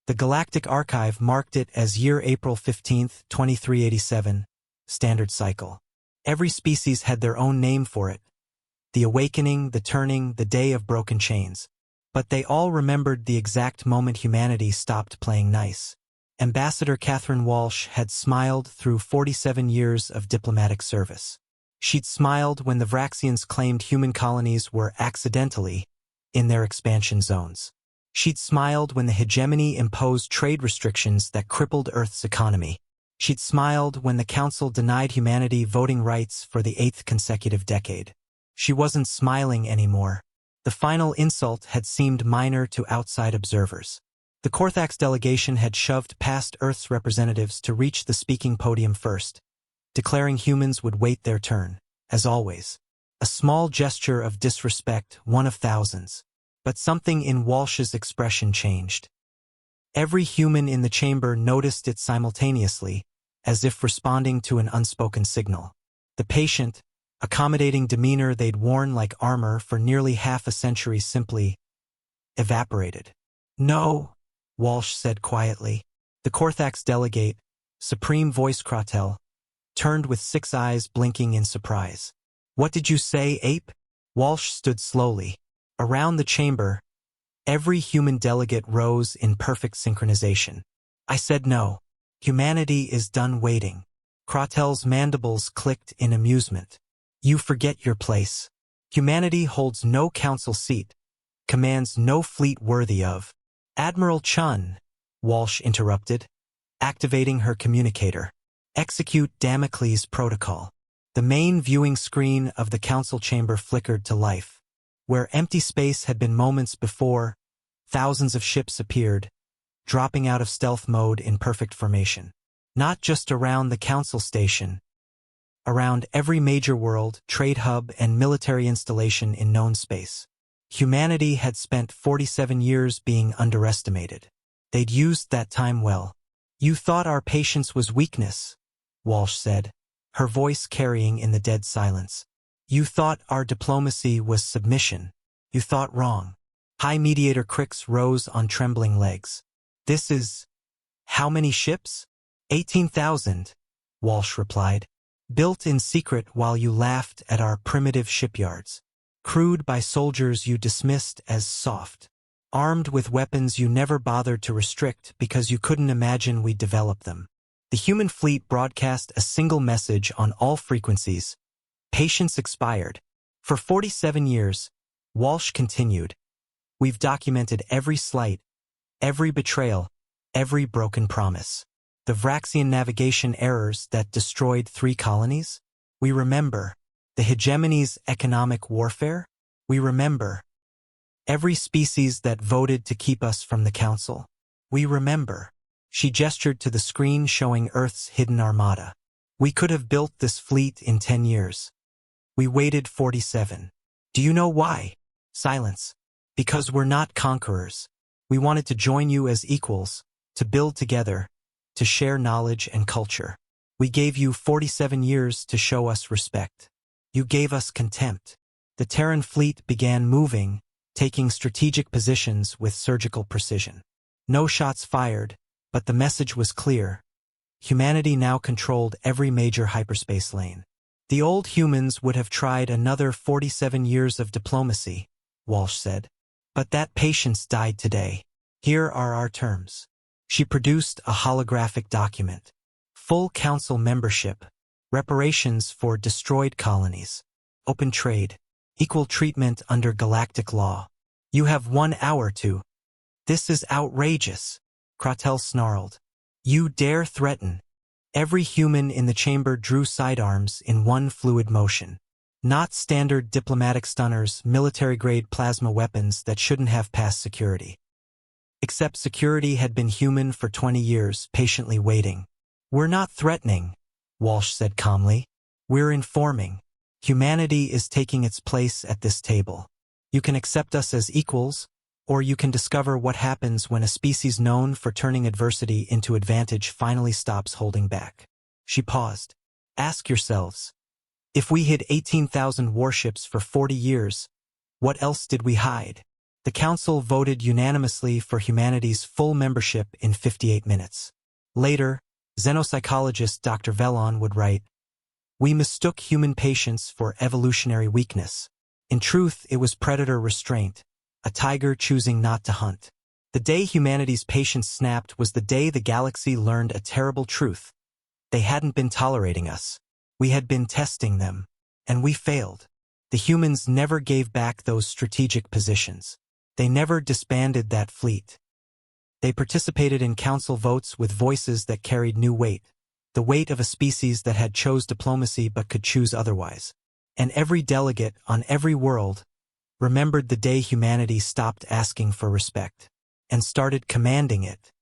The Galactic Archive marked it as year April 15, 2387, standard cycle. Every species had their own name for it. The awakening, the turning, the day of broken chains. But they all remembered the exact moment humanity stopped playing nice. Ambassador Catherine Walsh had smiled through 47 years of diplomatic service. She'd smiled when the Vraxians claimed human colonies were accidentally in their expansion zones. She'd smiled when the hegemony imposed trade restrictions that crippled Earth's economy. She'd smiled when the Council denied humanity voting rights for the 8th consecutive decade. She wasn't smiling anymore. The final insult had seemed minor to outside observers. The Korthax delegation had shoved past Earth's representatives to reach the speaking podium first, declaring humans would wait their turn, as always. A small gesture of disrespect, one of thousands. But something in Walsh's expression changed. Every human in the chamber noticed it simultaneously, as if responding to an unspoken signal. The patient, accommodating demeanor they'd worn like armor for nearly half a century simply evaporated. "No," Walsh said quietly. The Korthax delegate, Supreme Voice Kratel, turned with 6 eyes blinking in surprise. "What did you say, ape?" Walsh stood slowly. Around the chamber, every human delegate rose in perfect synchronization. "I said no. Humanity is done waiting." Kratel's mandibles clicked in amusement. "You forget your place. Humanity holds no council seat, commands no fleet worthy of." "Admiral Chun," Walsh interrupted, activating her communicator. "Execute Damocles protocol." The main viewing screen of the council chamber flickered to life. Where empty space had been moments before, thousands of ships appeared, dropping out of stealth mode in perfect formation. Not just around the council station. Around every major world, trade hub, and military installation in known space. Humanity had spent 47 years being underestimated. They'd used that time well. "You thought our patience was weakness," Walsh said, her voice carrying in the dead silence. "You thought our diplomacy was submission. You thought wrong." High Mediator Crix rose on trembling legs. "This is... how many ships?" 18,000, Walsh replied. "Built in secret while you laughed at our primitive shipyards. Crewed by soldiers you dismissed as soft. Armed with weapons you never bothered to restrict because you couldn't imagine we'd develop them. The human fleet broadcast a single message on all frequencies. Patience expired. For 47 years, Walsh continued. We've documented every slight, every betrayal, every broken promise. The Vraxian navigation errors that destroyed 3 colonies? We remember. The hegemony's economic warfare? We remember. Every species that voted to keep us from the Council? We remember. She gestured to the screen showing Earth's hidden armada. We could have built this fleet in 10 years. We waited 47. Do you know why? Silence. Because we're not conquerors. We wanted to join you as equals, to build together, to share knowledge and culture. We gave you 47 years to show us respect. You gave us contempt. The Terran fleet began moving, taking strategic positions with surgical precision. No shots fired, but the message was clear. Humanity now controlled every major hyperspace lane. The old humans would have tried another 47 years of diplomacy, Walsh said. But that patience died today. Here are our terms. She produced a holographic document. Full council membership, reparations for destroyed colonies, open trade, equal treatment under galactic law. You have 1 hour to. This is outrageous, Kratel snarled. You dare threaten. Every human in the chamber drew sidearms in one fluid motion. Not standard diplomatic stunners, military-grade plasma weapons that shouldn't have passed security. Except security had been human for 20 years, patiently waiting. We're not threatening, Walsh said calmly. We're informing. Humanity is taking its place at this table. You can accept us as equals, or you can discover what happens when a species known for turning adversity into advantage finally stops holding back. She paused. Ask yourselves. If we hid 18,000 warships for 40 years, what else did we hide? The council voted unanimously for humanity's full membership in 58 minutes. Later, xenopsychologist Dr. Vellon would write, "We mistook human patience for evolutionary weakness. In truth, it was predator restraint, a tiger choosing not to hunt. The day humanity's patience snapped was the day the galaxy learned a terrible truth. They hadn't been tolerating us. We had been testing them, and we failed. The humans never gave back those strategic positions. They never disbanded that fleet. They participated in council votes with voices that carried new weight, the weight of a species that had chose diplomacy but could choose otherwise. And every delegate on every world remembered the day humanity stopped asking for respect and started commanding it."